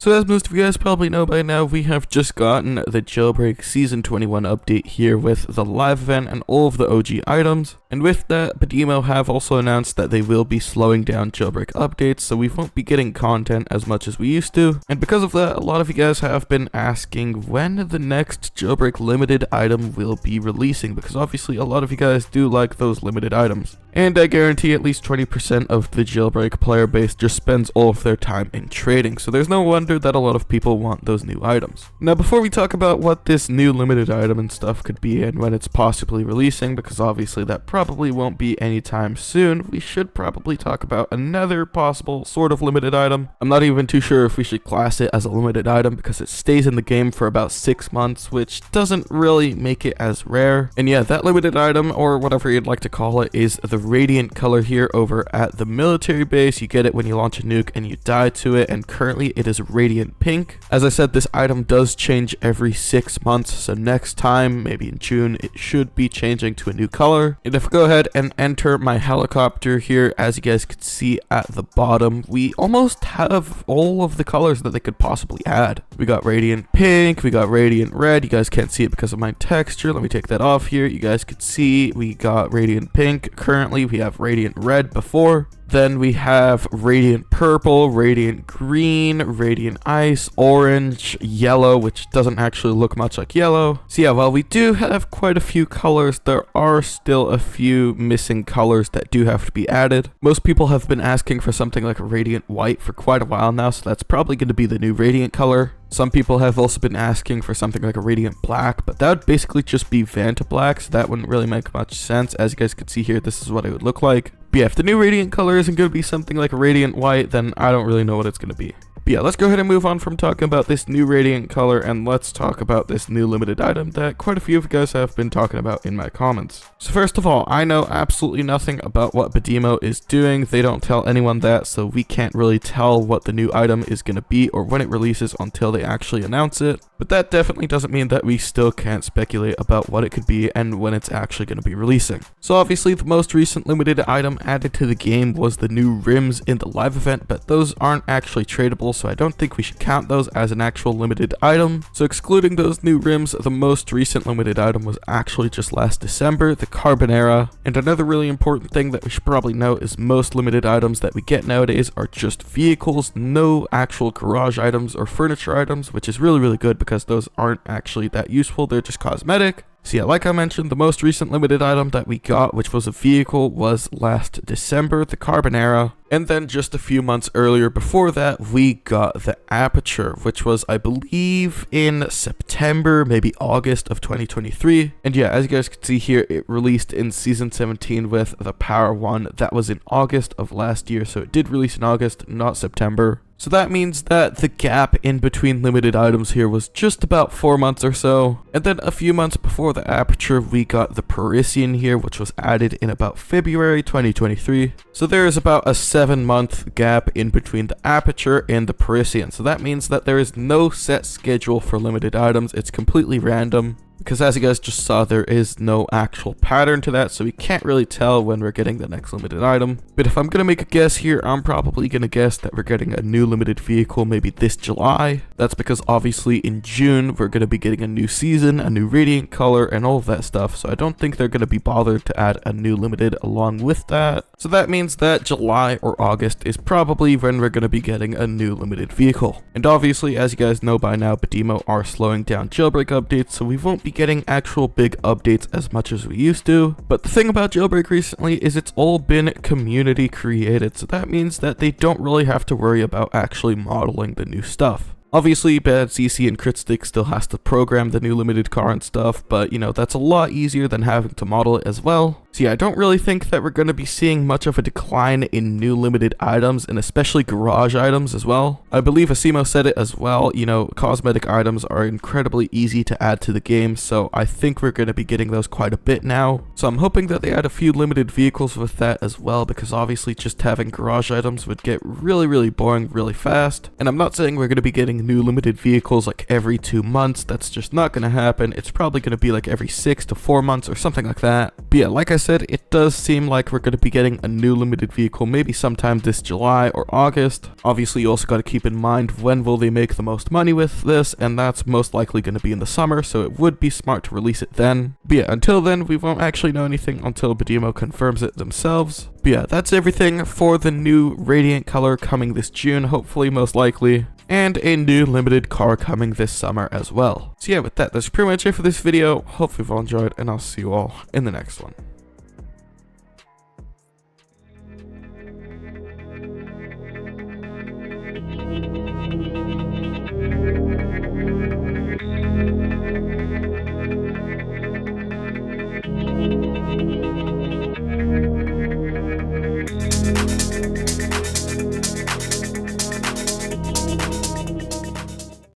So as most of you guys probably know by now, we have just gotten the Jailbreak Season 21 update here with the live event and all of the OG items. And with that, Badimo have also announced that they will be slowing down Jailbreak updates, so we won't be getting content as much as we used to. And because of that, a lot of you guys have been asking when the next Jailbreak limited item will be releasing, because obviously a lot of you guys do like those limited items. And I guarantee at least 20% of the Jailbreak player base just spends all of their time in trading, so there's no wonder that a lot of people want those new items. Now before we talk about what this new limited item and stuff could be and when it's possibly releasing, because obviously that probably won't be anytime soon, we should probably talk about another possible sort of limited item. I'm not even too sure if we should class it as a limited item because it stays in the game for about 6 months, which doesn't really make it as rare. And yeah, that limited item, or whatever you'd like to call it, is the radiant color here over at the military base. You get it when you launch a nuke and you die to it, and currently it is radiant pink. As I said, this item does change every 6 months, so next time, maybe in June, it should be changing to a new color. And if I go ahead and enter my helicopter here, as you guys can see at the bottom, we almost have all of the colors that they could possibly add. We got radiant pink, we got radiant red. You guys can't see it because of my texture. Let me take that off here. You guys could see we got radiant pink. Currently we have radiant red before. Then we have radiant purple, radiant green, radiant ice, orange, yellow, which doesn't actually look much like yellow. So yeah, while we do have quite a few colors, there are still a few missing colors that do have to be added. Most people have been asking for something like a radiant white for quite a while now, so that's probably going to be the new radiant color. Some people have also been asking for something like a radiant black, but that would basically just be Vanta black, so that wouldn't really make much sense. As you guys can see here, this is what it would look like. But yeah, if the new radiant color isn't going to be something like a radiant white, then I don't really know what it's going to be. But yeah, let's go ahead and move on from talking about this new radiant color, and let's talk about this new limited item that quite a few of you guys have been talking about in my comments. So first of all, I know absolutely nothing about what Badimo is doing. They don't tell anyone that, so we can't really tell what the new item is going to be or when it releases until they actually announce it. But that definitely doesn't mean that we still can't speculate about what it could be and when it's actually going to be releasing. So obviously the most recent limited item added to the game was the new rims in the live event, but those aren't actually tradable, so I don't think we should count those as an actual limited item. So excluding those new rims, the most recent limited item was actually just last December, the Carbonera. And another really important thing that we should probably note is most limited items that we get nowadays are just vehicles, no actual garage items or furniture items, which is really good because those aren't actually that useful, they're just cosmetic. So yeah, like I mentioned, the most recent limited item that we got, which was a vehicle, was last December, the Carbonera. And then just a few months earlier before that, we got the Aperture, which was, I believe, in September, maybe August of 2023. And yeah, as you guys can see here, it released in Season 17 with the Power 1. That was in August of last year, so it did release in August, not September. So that means that the gap in between limited items here was just about 4 months or so. And then a few months before the Aperture, we got the Parisian here, which was added in about February 2023. So there is about a 7-month gap in between the Aperture and the Parisian. So that means that there is no set schedule for limited items. It's completely random. Because as you guys just saw, there is no actual pattern to that, so we can't really tell when we're getting the next limited item. But if I'm going to make a guess here, I'm probably going to guess that we're getting a new limited vehicle maybe this July. That's because obviously in June, we're going to be getting a new season, a new radiant color, and all of that stuff. So I don't think they're going to be bothered to add a new limited along with that. So that means that July or August is probably when we're going to be getting a new limited vehicle. And obviously, as you guys know by now, Badimo are slowing down Jailbreak updates, so we won't be getting actual big updates as much as we used to. But the thing about Jailbreak recently is it's all been community created, so that means that they don't really have to worry about actually modeling the new stuff. Obviously, badcc and Critstick still has to program the new limited car and stuff, but you know, that's a lot easier than having to model it as well. So yeah, I don't really think that we're going to be seeing much of a decline in new limited items, and especially garage items as well. I believe Asimo said it as well, you know, cosmetic items are incredibly easy to add to the game, so I think we're going to be getting those quite a bit now. So I'm hoping that they add a few limited vehicles with that as well, because obviously just having garage items would get really boring really fast. And I'm not saying we're going to be getting new limited vehicles like every 2 months, that's just not going to happen. It's probably going to be like every 6 to 4 months or something like that. But yeah, like I said, it does seem like we're going to be getting a new limited vehicle maybe sometime this July or August. Obviously, you also got to keep in mind when will they make the most money with this, and that's most likely going to be in the summer, so it would be smart to release it then. But yeah, until then, we won't actually know anything until Badimo confirms it themselves. But yeah, that's everything for the new Radiant color coming this June, hopefully, most likely. And a new limited car coming this summer as well. So yeah, with that, that's pretty much it for this video. Hopefully you've all enjoyed, and I'll see you all in the next one.